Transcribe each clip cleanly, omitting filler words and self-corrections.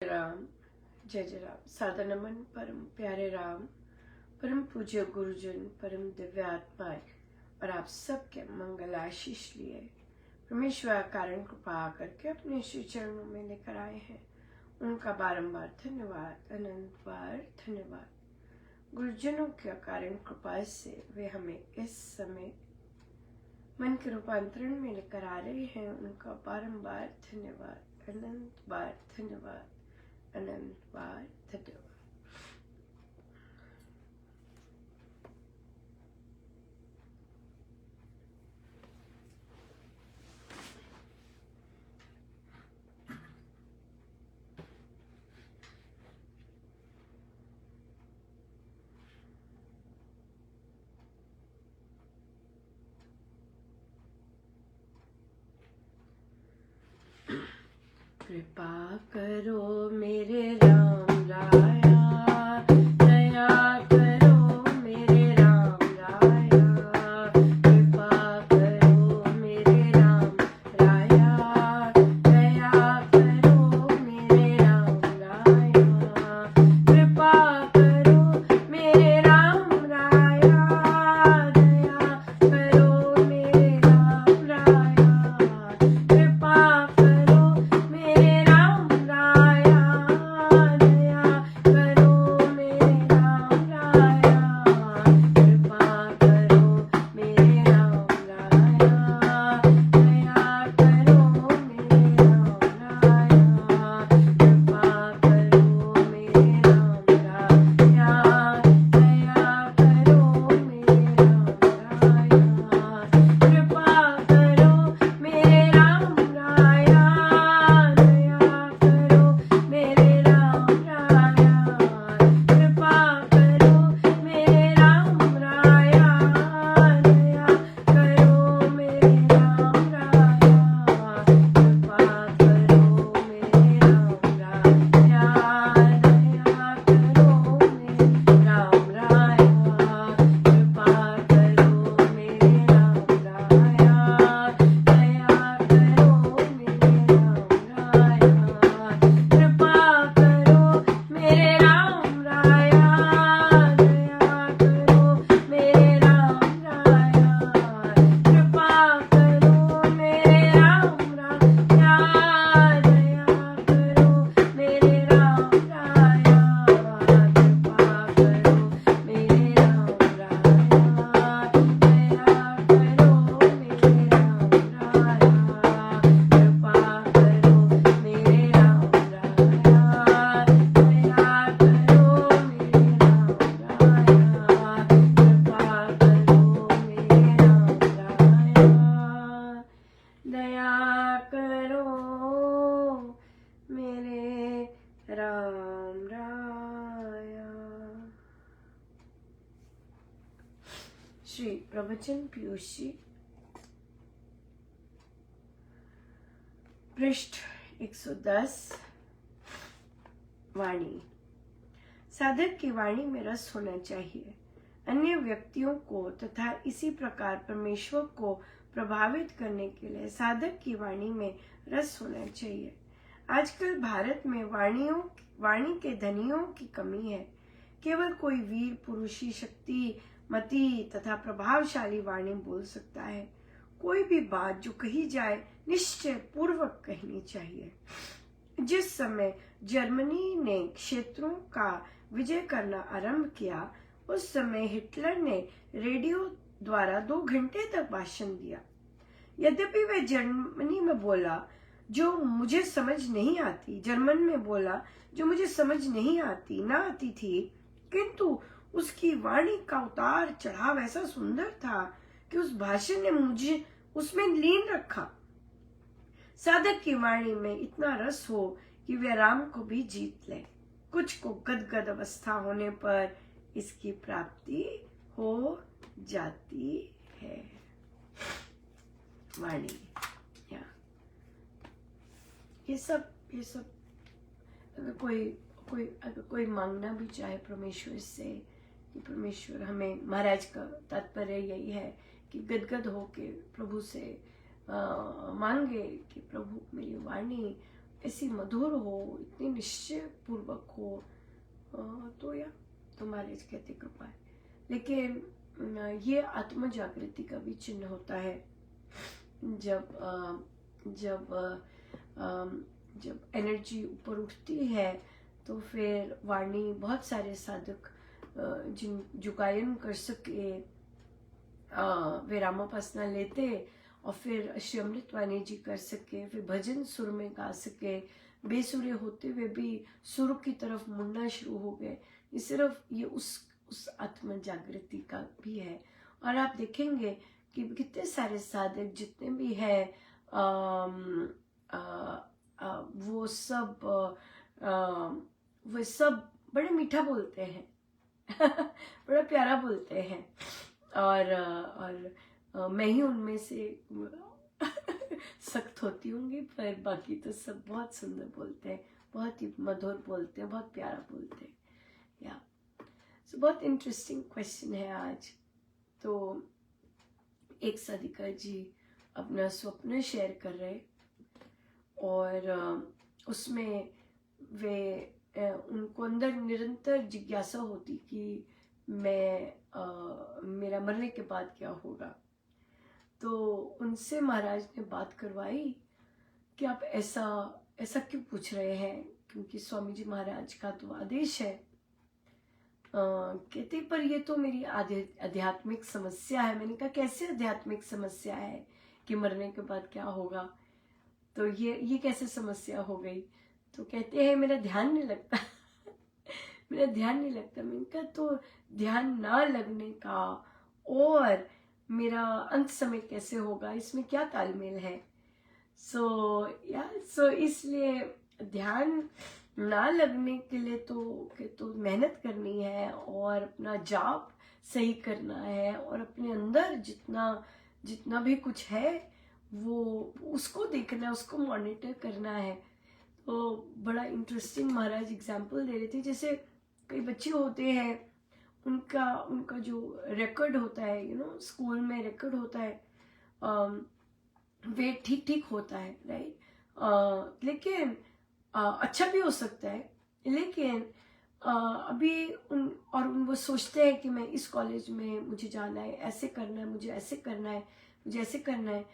राम। जय जय राम। सादर नमन परम प्यारे राम, परम पूज्य गुरुजन, परम दिव्य आत्माएं और आप सबके मंगल आशीष लिए परमेश्वर कारण कृपा करके अपने श्री चरणों में लेकर आए हैं। उनका बारंबार धन्यवाद, अनंत बार धन्यवाद। गुरुजनों के कारण कृपा से वे हमें इस समय मन के रूपांतरण में लेकर आ रहे हैं। उनका बारंबार धन्यवाद, अनंत बार धन्यवाद, अनंत बार धन्यवाद। कृपा करो मेरे राम राया, दया करो मेरे राम राया, कृपा करो मेरे राम राया, दया करो मेरे राम राया, कृपा करो मेरे राम राया, दया करो मेरे राम राया, कृपा करो मेरे राम राया, दया करो मेरे राम राया, कृपा करो मेरे राम राया, दया करो मेरे राम राया, कृपा करो मेरे राम राया, दया करो मेरे राम राया, कृपा करो मेरे राम राया, दया करो मेरे राम राया, कृपा करो मेरे राम राया, दया करो मेरे राम राया, कृपा करो मेरे राम राया, दया करो मेरे राम राया, कृपा करो मेरे राम राया, दया करो मेरे राम राया, कृपा करो मेरे राम राया, दया करो मेरे राम राया, कृपा करो मेरे राम राया, दया करो मेरे राम राया, कृपा करो मेरे राम राया, दया करो मेरे राम राया, कृपा करो मेरे राम राया, दया करो मेरे राम राया, कृपा करो मेरे राम राया, दया करो मेरे राम राया। श्री प्रवचन पीयूष जी, पृष्ठ 110। वाणी। साधक की वाणी में रस होना चाहिए। अन्य व्यक्तियों को तथा इसी प्रकार परमेश्वर को प्रभावित करने के लिए साधक की वाणी में रस होना चाहिए। आजकल भारत में वाणी के धनियों की कमी है। केवल कोई वीर पुरुषी शक्तिमती तथा प्रभावशाली वाणी बोल सकता है। कोई भी बात जो कही जाए निश्चय पूर्वक कहनी चाहिए। जिस समय जर्मनी ने क्षेत्रों का विजय करना आरंभ किया, उस समय हिटलर ने रेडियो द्वारा 2 घंटे तक भाषण दिया। यद्यपि वह जर्मनी में बोला जो मुझे समझ नहीं आती, जर्मन में बोला जो मुझे समझ नहीं आती थी, किंतु उसकी वाणी का उतार चढ़ाव ऐसा सुंदर था कि उस भाषण ने मुझे उसमें लीन रखा। साधक की वाणी में इतना रस हो कि वह राम को भी जीत ले। कुछ को गदगद अवस्था होने पर इसकी प्राप्ति हो जाती है। वाणी ये सब अगर कोई मांगना भी चाहे परमेश्वर से कि परमेश्वर हमें, महाराज का तात्पर्य यही है कि गदगद होके प्रभु से मांगे कि प्रभु मेरी वाणी ऐसी मधुर हो, इतनी निश्चय पूर्वक हो, तो या तो मैरिज कहते कृपा है। लेकिन ये आत्म जागृति का भी चिन्ह होता है। जब जब जब एनर्जी ऊपर उठती है तो फिर वाणी बहुत सारे साधक जो गायन कर सके वे रामोपासना लेते और फिर श्री अमृत वाणी जी कर सके, फिर भजन सुर में गा सके, बेसुरे होते हुए भी सुर की तरफ मुड़ना शुरू हो गए। ये सिर्फ ये उस आत्म जागृति का भी है। और आप देखेंगे कि कितने सारे साधक जितने भी हैं वो सब बड़े मीठा बोलते हैं बड़ा प्यारा बोलते हैं। और मैं ही उनमें से सख्त होती हूँगी, पर बाकी तो सब बहुत सुंदर बोलते हैं, बहुत ही मधुर बोलते हैं, बहुत प्यारा बोलते हैं। या बहुत इंटरेस्टिंग क्वेश्चन है आज। तो एक साधिका जी अपना स्वप्न शेयर कर रहे और उसमें वे उनको अंदर निरंतर जिज्ञासा होती कि मेरा मरने के बाद क्या होगा। तो उनसे महाराज ने बात करवाई कि आप ऐसा क्यों पूछ रहे हैं, क्योंकि स्वामी जी महाराज का तो आदेश है। कहते पर ये तो मेरी आध्यात्मिक समस्या है। मैंने कहा कैसे आध्यात्मिक समस्या है कि मरने के बाद क्या होगा, तो ये कैसे समस्या हो गई। तो कहते हैं मेरा ध्यान नहीं लगता मेरा ध्यान नहीं लगता। मैंने कहा तो ध्यान ना लगने का और मेरा अंत समय कैसे होगा, इसमें क्या तालमेल है। सो इसलिए ध्यान ना लगने के लिए तो मेहनत करनी है और अपना जाप सही करना है और अपने अंदर जितना भी कुछ है वो उसको देखना है, उसको मॉनिटर करना है। तो बड़ा इंटरेस्टिंग महाराज एग्जाम्पल दे रहे थे। जैसे कई बच्चे होते हैं, उनका जो रिकॉर्ड होता है स्कूल में रिकॉर्ड होता है, वे ठीक होता है, राइट। लेकिन अच्छा भी हो सकता है, लेकिन अभी वो सोचते हैं कि मैं इस कॉलेज में मुझे जाना है, ऐसे करना है, मुझे ऐसे करना है, मुझे ऐसे करना है।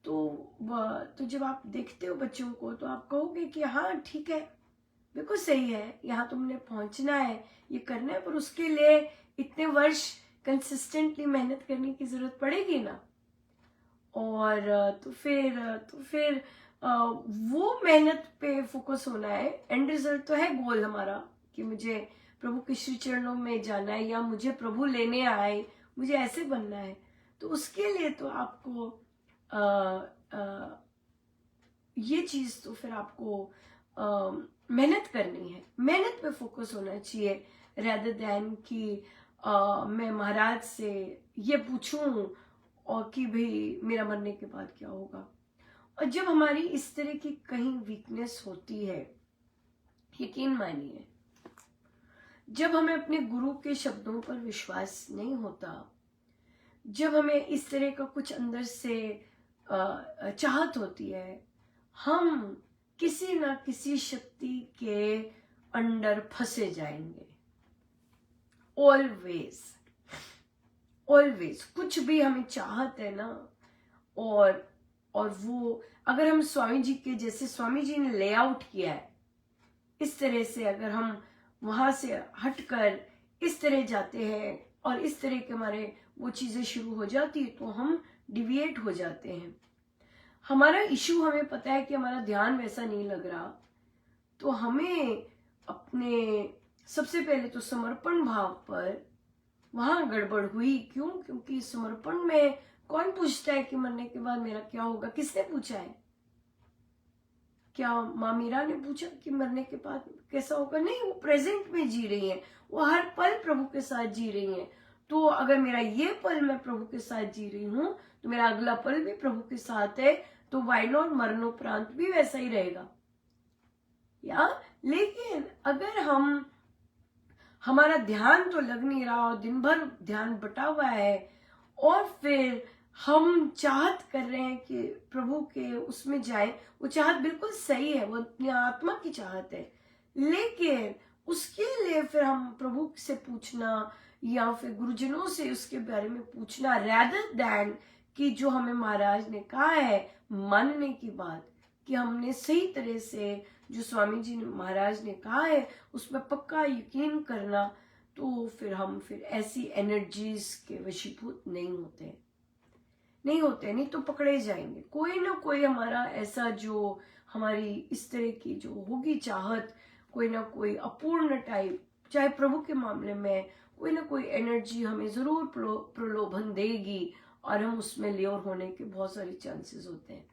तो जब आप देखते हो बच्चों को तो आप कहोगे कि हाँ ठीक है, बिल्कुल सही है, यहाँ तुमने पहुंचना है, ये करना है, पर उसके लिए इतने वर्ष कंसिस्टेंटली मेहनत करने की जरूरत पड़ेगी ना। और तो फिर वो मेहनत पे फोकस होना है। एंड रिजल्ट तो है गोल हमारा कि मुझे प्रभु के श्री चरणों में जाना है या मुझे प्रभु लेने आए, मुझे ऐसे बनना है। तो उसके लिए तो आपको ये चीज तो फिर आपको मेहनत करनी है, मेहनत पे फोकस होना चाहिए, रेदर देन कि मैं महाराज से ये पूछूं और कि भाई मेरा मरने के बाद क्या होगा। और जब हमारी इस तरह की कहीं वीकनेस होती है, यकीन मानिए, जब हमें अपने गुरु के शब्दों पर विश्वास नहीं होता, जब हमें इस तरह का कुछ अंदर से चाहत होती है, हम किसी ना किसी शक्ति के अंडर फंसे जाएंगे। ऑलवेज कुछ भी हमें चाहत है ना, और वो अगर हम स्वामी जी के जैसे स्वामी जी ने लेआउट किया है इस तरह से, अगर हम वहां से हटकर इस तरह जाते हैं और इस तरह के हमारे वो चीजें शुरू हो जाती है तो हम डिविएट हो जाते हैं। हमारा इशू, हमें पता है कि हमारा ध्यान वैसा नहीं लग रहा, तो हमें अपने सबसे पहले तो समर्पण भाव पर वहां गड़बड़ हुई। क्यों? क्योंकि समर्पण में कौन पूछता है कि मरने के बाद मेरा क्या होगा? किसने पूछा है? क्या माँ मीरा ने पूछा कि मरने के बाद कैसा होगा? नहीं, वो प्रेजेंट में जी रही है, वो हर पल प्रभु के साथ जी रही है। तो अगर मेरा ये पल मैं प्रभु के साथ जी रही हूं तो मेरा अगला पल भी प्रभु के साथ है, तो वाई नॉट मरणोपरांत भी वैसा ही रहेगा। लेकिन अगर हमारा ध्यान तो लग नहीं रहा और दिन भर ध्यान बटा हुआ है और फिर हम चाहत कर रहे हैं कि प्रभु के उसमें जाए, वो चाहत बिल्कुल सही है, वो अपनी आत्मा की चाहत है, लेकिन उसके लिए फिर हम प्रभु से पूछना या फिर गुरुजनों से उसके बारे में पूछना, रैदर दैन कि जो हमें महाराज ने कहा है मानने की बात, कि हमने सही तरह से जो स्वामी जी ने महाराज ने कहा है उसमें पक्का यकीन करना, तो फिर ऐसी एनर्जीज के वशीभूत नहीं तो पकड़े जाएंगे। कोई ना कोई हमारा ऐसा जो हमारी इस तरह की जो होगी चाहत, कोई ना कोई अपूर्ण टाइप, चाहे प्रभु के मामले में कोई ना कोई एनर्जी हमें जरूर प्रलोभन देगी और हम उसमें लियोर होने के बहुत सारे चांसेस होते हैं।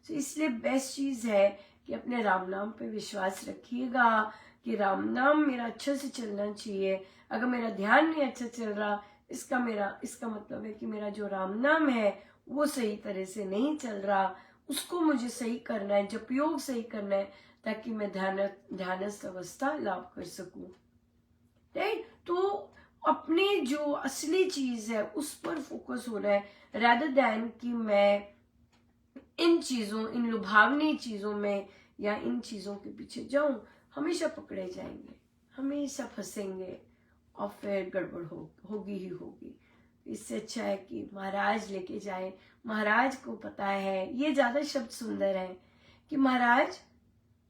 तो इसलिए बेस्ट चीज है कि अपने राम नाम पे विश्वास रखिएगा कि राम नाम मेरा अच्छे से चलना चाहिए। अगर मेरा ध्यान नहीं अच्छा चल रहा, इसका मतलब है कि मेरा जो राम नाम है वो सही तरह से नहीं चल रहा, उसको मुझे सही करना है, जप योग सही करना है, ताकि मैं ध्यानस्थ अवस्था लाभ कर सकूं। राइट? तो अपनी जो असली चीज है उस पर फोकस होना है, rather than कि मैं इन लुभावनी चीजों में या इन चीजों के पीछे जाऊं। हमेशा पकड़े जाएंगे, हमेशा फंसेंगे और फिर गड़बड़ होगी ही होगी। इससे अच्छा है कि महाराज लेके जाए। महाराज को पता है, ये ज्यादा शब्द सुंदर है कि महाराज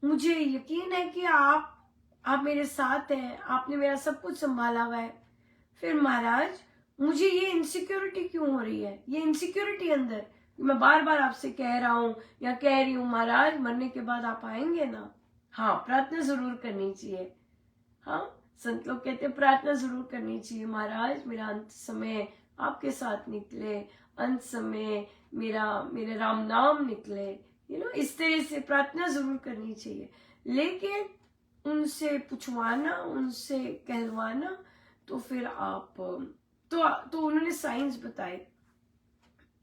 मुझे यकीन है कि आप मेरे साथ हैं, आपने मेरा सब कुछ संभाला हुआ है। फिर महाराज मुझे ये इनसिक्योरिटी क्यों हो रही है, ये इनसिक्योरिटी अंदर, मैं बार बार आपसे कह रहा हूं या कह रही हूं महाराज मरने के बाद आप आएंगे ना। हाँ, प्रार्थना जरूर करनी चाहिए। हाँ, संत लोग कहते हैं प्रार्थना जरूर करनी चाहिए, महाराज मेरा अंत समय आपके साथ निकले, अंत समय मेरे राम नाम निकले, इस तरह से प्रार्थना जरूर करनी चाहिए। लेकिन उनसे पूछवाना, उनसे कहलवाना, तो फिर आप तो उन्होंने साइंस बताए,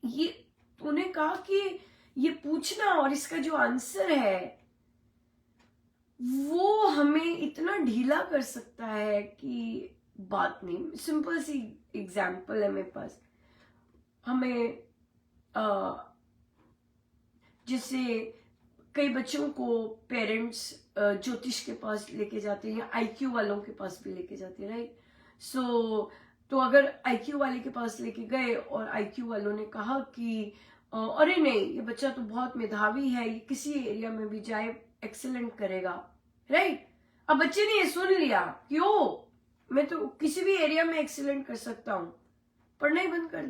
ये उन्हें कहा कि ये पूछना और इसका जो आंसर है वो हमें इतना ढीला कर सकता है कि बात नहीं। सिंपल सी एग्जाम्पल है मेरे पास। हमें जैसे कई बच्चों को पेरेंट्स ज्योतिष के पास लेके जाते हैं या आईक्यू वालों के पास भी लेके जाते हैं, राइट? तो अगर आईक्यू वाले के पास लेके गए और आईक्यू वालों ने कहा कि अरे नहीं, ये बच्चा तो बहुत मेधावी है, ये किसी एरिया में भी जाए एक्सीलेंट करेगा, राइट? अब बच्चे ने ये सुन लिया, क्यों, मैं तो किसी भी एरिया में एक्सीलेंट कर सकता हूं, पढ़ना ही बंद कर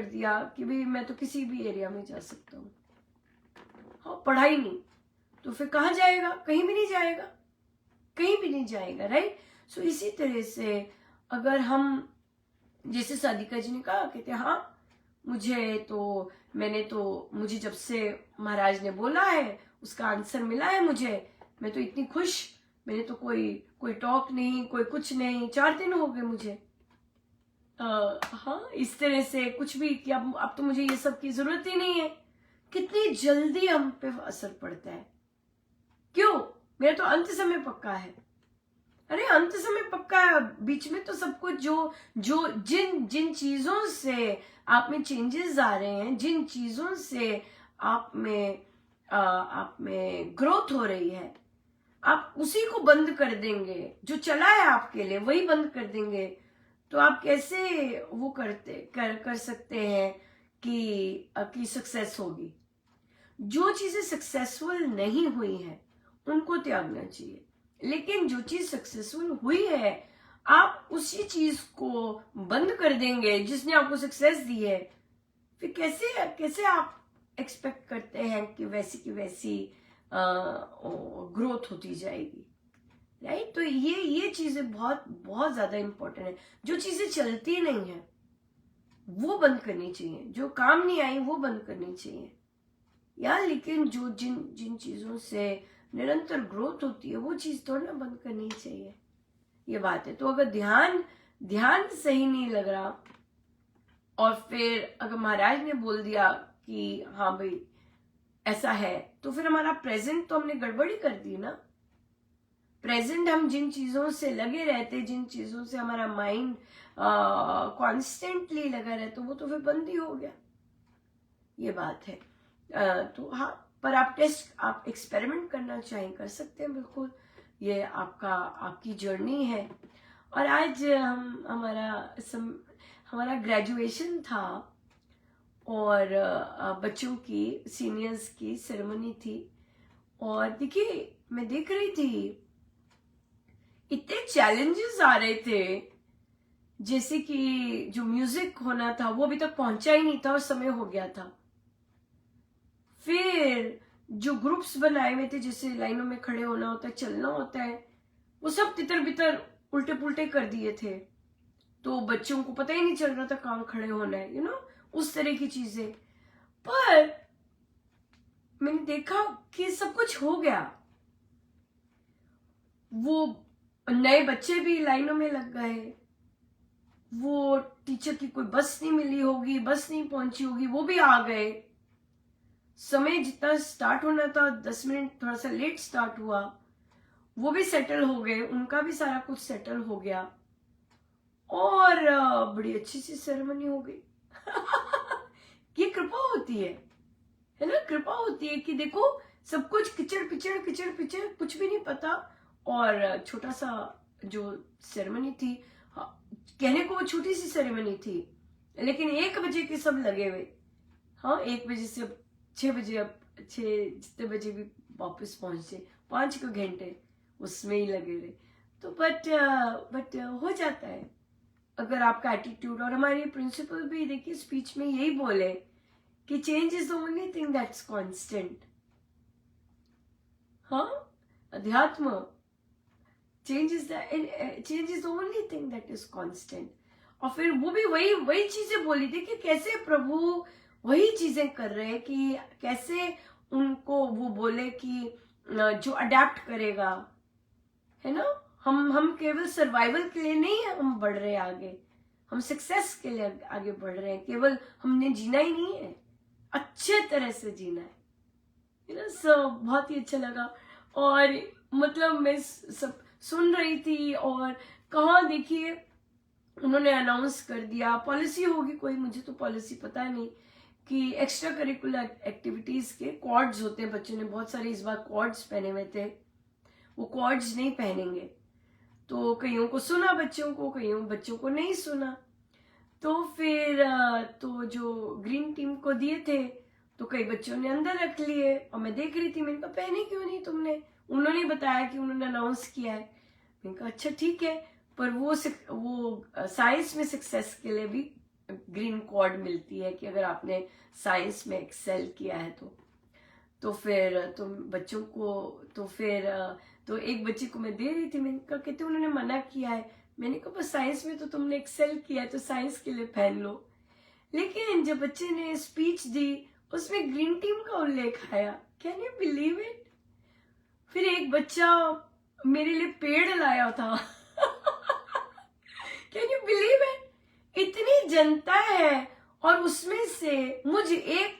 दिया कि भाई मैं तो किसी भी एरिया में जा सकता हूँ। हाँ, पढ़ाई नहीं, तो फिर कहाँ जाएगा? कहीं भी नहीं जाएगा, राइट? सो इसी तरह से अगर हम, जैसे सादिका जी ने कहा, कहते हाँ मुझे जब से महाराज ने बोला है उसका आंसर मिला है मुझे, मैं तो इतनी खुश, मैंने तो कोई टॉक नहीं, कोई कुछ नहीं, 4 दिन हो गए मुझे। हाँ, इस तरह से कुछ भी कि अब तो मुझे ये सब की जरूरत ही नहीं है। कितनी जल्दी हम पे असर पड़ता है। क्यों? मेरा तो अंत समय पक्का है। अरे अंत समय पक्का है, बीच में तो सब कुछ जो जिन चीजों से आप में चेंजेस आ रहे हैं, जिन चीजों से आप में ग्रोथ हो रही है, आप उसी को बंद कर देंगे। जो चला है आपके लिए वही बंद कर देंगे, तो आप कैसे वो कर सकते हैं कि सक्सेस होगी? जो चीजें सक्सेसफुल नहीं हुई हैं उनको त्यागना चाहिए, लेकिन जो चीज सक्सेसफुल हुई है आप उसी चीज को बंद कर देंगे जिसने आपको सक्सेस दी है। फिर कैसे आप एक्सपेक्ट करते हैं कि वैसी ग्रोथ होती जाएगी, राइट? तो ये चीजें बहुत बहुत ज्यादा इंपॉर्टेंट है। जो चीजें चलती नहीं है वो बंद करनी चाहिए, जो काम नहीं आई वो बंद करनी चाहिए यार। लेकिन जो जिन चीजों से निरंतर ग्रोथ होती है वो चीज थोड़ा ना बंद करनी चाहिए, ये बात है। तो अगर ध्यान सही नहीं लग रहा और फिर अगर महाराज ने बोल दिया कि हाँ भाई ऐसा है, तो फिर हमारा प्रेजेंट तो हमने गड़बड़ी कर दी ना। प्रेजेंट हम जिन चीजों से लगे रहते, जिन चीजों से हमारा माइंड कॉन्स्टेंटली लगा रहे तो वो तो फिर बंद ही हो गया, ये बात है। तो हाँ, पर आप एक्सपेरिमेंट करना चाहें कर सकते हैं, बिल्कुल, ये आपकी जर्नी है। और आज हमारा ग्रेजुएशन था और बच्चों की सीनियर्स की सेरेमनी थी, और देखिए मैं देख रही थी इतने चैलेंजेस आ रहे थे, जैसे कि जो म्यूजिक होना था वो अभी तक पहुंचा ही नहीं था और समय हो गया था। फिर जो ग्रुप्स बनाए हुए थे, जैसे लाइनों में खड़े होना होता है, चलना होता है, वो सब तितर बितर उल्टे पुल्टे कर दिए थे, तो बच्चों को पता ही नहीं चल रहा था कहाँ खड़े होना है, उस तरह की चीजें। पर मैंने देखा कि सब कुछ हो गया। वो नए बच्चे भी लाइनों में लग गए, वो टीचर की कोई बस नहीं मिली होगी, बस नहीं पहुंची होगी, वो भी आ गए। समय जितना स्टार्ट होना था 10 मिनट थोड़ा सा लेट स्टार्ट हुआ, वो भी सेटल हो गए, उनका भी सारा कुछ सेटल हो गया, और बड़ी अच्छी सी सेरेमनी हो गई। ये कृपा होती है ना, कृपा होती है कि देखो सब कुछ किचड़ पिचड़ कुछ भी नहीं पता, और छोटा सा जो सेरेमनी थी, कहने को वो छोटी सी सेरेमनी थी, लेकिन 1 बजे के सब लगे हुए। हाँ, 1 बजे से 6 बजे, अब 6 जितने बजे भी वापस पहुंचे, 5 घंटे उसमें ही लगे रहे। तो बट हो जाता है अगर आपका एटीट्यूड। और हमारे प्रिंसिपल भी देखिए स्पीच में यही बोले कि change is the only thing that's constant. हाँ, अध्यात्म, change is the only thing that is constant. और फिर वो भी वही चीजें बोली थी कि कैसे प्रभु वही चीजें कर रहे हैं, कि कैसे उनको वो बोले कि जो अडेप्ट करेगा, है ना, हम केवल सर्वाइवल के लिए नहीं है हम बढ़ रहे हैं आगे, हम सक्सेस के लिए आगे बढ़ रहे हैं। केवल हमने जीना ही नहीं है, अच्छे तरह से जीना है। सो बहुत ही अच्छा लगा। और मतलब मैं सब सुन रही थी, और कहाँ देखिए उन्होंने अनाउंस कर दिया, पॉलिसी होगी कोई, मुझे तो पॉलिसी पता नहीं, कि एक्स्ट्रा करिकुलर एक्टिविटीज के कॉर्ड्स होते हैं। बच्चों ने बहुत सारे इस बार कॉर्ड्स पहने हुए थे, वो कॉर्ड्स नहीं पहनेंगे। तो कईयों को सुना बच्चों को, कईयों बच्चों को नहीं सुना। तो फिर तो जो ग्रीन टीम को दिए थे तो कई बच्चों ने अंदर रख लिए, और मैं देख रही थी, मैंने कहा पहने क्यों नहीं तुमने, उन्होंने बताया कि उन्होंने अनाउंस किया है। मैंने कहा अच्छा ठीक है, पर वो साइंस में सक्सेस के लिए भी ग्रीन कॉर्ड मिलती है, कि अगर आपने साइंस में एक्सेल किया है तो फिर तुम बच्चों को, तो फिर तो एक बच्चे को मैं दे रही थी, मैंने कहा कहते उन्होंने मना किया है। मैंने कहा बस साइंस में तो तुमने एक्सेल किया है तो साइंस के लिए पहन लो। लेकिन जब बच्चे ने स्पीच दी उसमें ग्रीन टीम का उल्लेख आया, कैन यू बिलीव इट। फिर एक बच्चा मेरे लिए पेड़ लाया था। कैन यू बिलीव इट, इतनी जनता है और उसमें से मुझे एक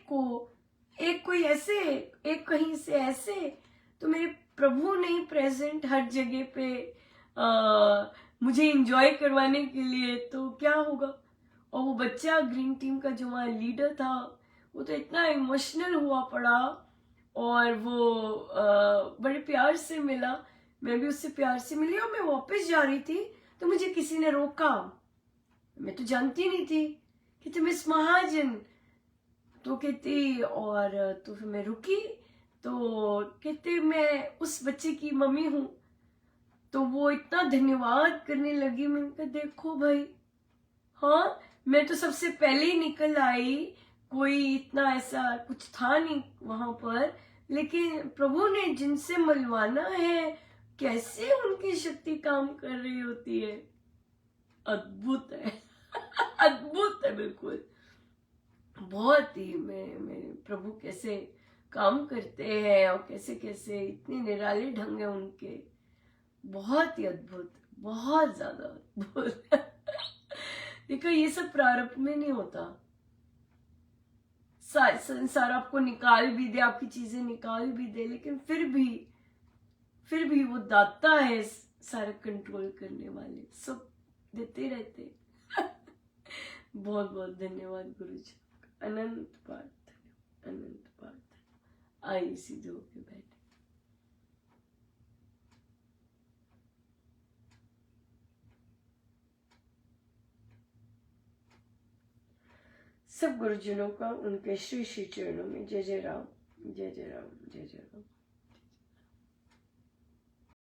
कोई ऐसे, एक कहीं से ऐसे, तो मेरे प्रभु नहीं प्रेजेंट हर जगह पे मुझे एंजॉय करवाने के लिए, तो क्या होगा। और वो बच्चा ग्रीन टीम का जो वहाँ लीडर था, वो तो इतना इमोशनल हुआ पड़ा, और वो बड़े प्यार से मिला, मैं भी उससे प्यार से मिली। और मैं वापस जा रही थी तो मुझे किसी ने रोका, मैं तो जानती नहीं थी, कहते मिस महाजन, तो कहती, और तो फिर मैं रुकी, तो कहते मैं उस बच्चे की मम्मी हूं। तो वो इतना धन्यवाद करने लगी। मैंने कहा देखो भाई, हाँ मैं तो सबसे पहले ही निकल आई, कोई इतना ऐसा कुछ था नहीं वहां पर, लेकिन प्रभु ने जिनसे मिलवाना है कैसे उनकी शक्ति काम कर रही होती है, अद्भुत है। अद्भुत है बिल्कुल, बहुत ही मैं प्रभु कैसे काम करते हैं और कैसे कैसे इतने निराले ढंग है उनके, बहुत ही अद्भुत, बहुत ज्यादा अद्भुत। देखो ये सब प्रारंभ में नहीं होता, संसार आपको निकाल भी दे, आपकी चीजें निकाल भी दे, लेकिन फिर भी वो दाता है सारा कंट्रोल करने वाले, सब देते रहते। बहुत बहुत धन्यवाद गुरु जी, अनंत बार धन्यवाद, अनंत बार धन्यवाद। आइए सीधे होके बैठे। सब गुरुजनों का उनके श्री श्री चरणों में जय जय राम, जय जय राम, जय जय राम।